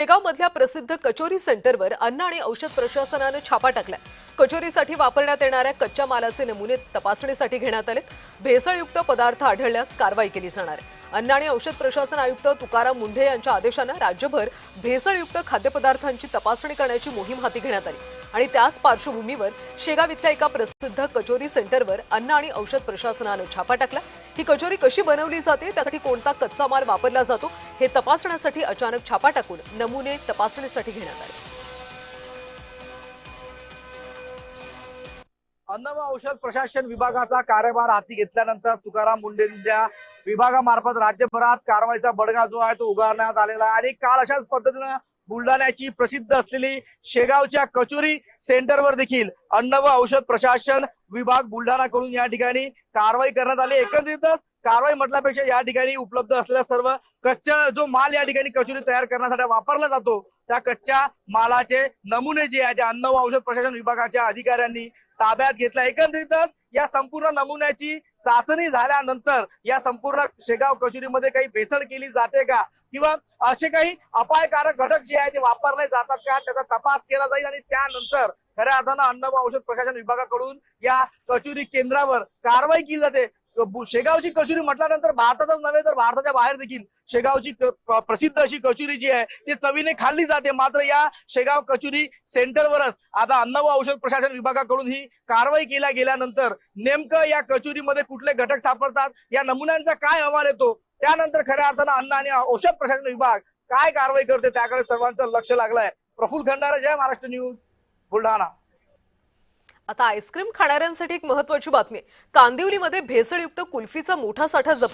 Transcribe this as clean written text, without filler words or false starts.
शेगावमधल्या प्रसिद्ध कचोरी सेंटरवर अन्न आणि औषध प्रशासनाने छापा टाकलाय। कचोरीसाठी वापरण्यात येणाऱ्या कच्च्या मालाचे नमुने तपासणीसाठी घेण्यात आले। भेसळयुक्त पदार्थ आढळल्यास कारवाई केली जाणार आहे। अन्न आणि औषध प्रशासन आयुक्त तुकाराम मुंढे यांच्या आदेशाने राज्यभर भेसळयुक्त खाद्यपदार्थांची तपासणी करण्याची मोहीम हाती घेण्यात आली आणि त्याच पार्श्वभूमीवर शेगाव इथल्या एका प्रसिद्ध कचोरी सेंटरवर अन्न आणि औषध प्रशासनाने छापा टाकला। ही कचोरी कशी बनवली जाते, त्यासाठी कोणता कच्चा माल वापरला जातो हे तपासण्यासाठी अचानक छापा टाकून नमुने तपासणीसाठी घेण्यात आले। अन्न व औषध प्रशासन विभागाचा कार्यभार हाती घेतल्यानंतर तुकाराम मुंढेंच्या विभागामार्फत राज्यभरात कारवाईचा बडगा जो आहे तो उगारण्यात आलेला आहे आणि काल अशाच पद्धतीने बुलढाण्याची प्रसिद्ध असलेली शेगावच्या कचोरी सेंटरवर देखील अन्न व औषध प्रशासन विभाग बुलढाणाकडून या ठिकाणी कारवाई करण्यात आली। एकंदरीतच कारवाई म्हटल्यापेक्षा या ठिकाणी उपलब्ध असलेला सर्व कच्चा जो माल या ठिकाणी कचोरी तयार करण्यासाठी वापरला जातो त्या कच्च्या मालाचे नमुने जे आहेत अन्न व औषध प्रशासन विभागाच्या अधिकाऱ्यांनी ताब्यात घेतला। एकंदरीतच या संपूर्ण नमुन्याची चाचणी झाल्यानंतर या संपूर्ण शेगाव कचोरीमध्ये काही भेसळ केली जाते का किंवा असे काही अपायकारक घटक जे आहेत ते वापरले जातात का त्याचा तपास केला जाईल आणि त्यानंतर खऱ्या अर्थानं अन्न व औषध प्रशासन विभागाकडून या कचोरी केंद्रावर कारवाई केली जाते। शेगावची कचोरी म्हटल्यानंतर भारतातच नव्हे तर भारताच्या बाहेर देखील शेगावची प्रसिद्ध अशी कचोरी जी आहे ती चवीने खाल्ली जाते। मात्र या शेगाव कचोरी सेंटरवरच आता अन्न व औषध प्रशासन विभागाकडून ही कारवाई केल्या गेल्यानंतर नेमकं या कचोरीमध्ये कुठले घटक सापडतात, या नमुन्यांचा काय अहवाल येतो, त्यानंतर खऱ्या अर्थानं अन्न आणि औषध प्रशासन विभाग काय कारवाई करते त्याकडे सर्वांचं लक्ष लागलंय। प्रफुल्ल खंडारे, जय महाराष्ट्र न्यूज, बुलढाणा। आता आईस्क्रीम खाणाऱ्यांसाठी एक महत्त्वाची बातमी आहे। कांदिवलीमध्ये भेसळयुक्त कुल्फीचा मोठा साठा जप्त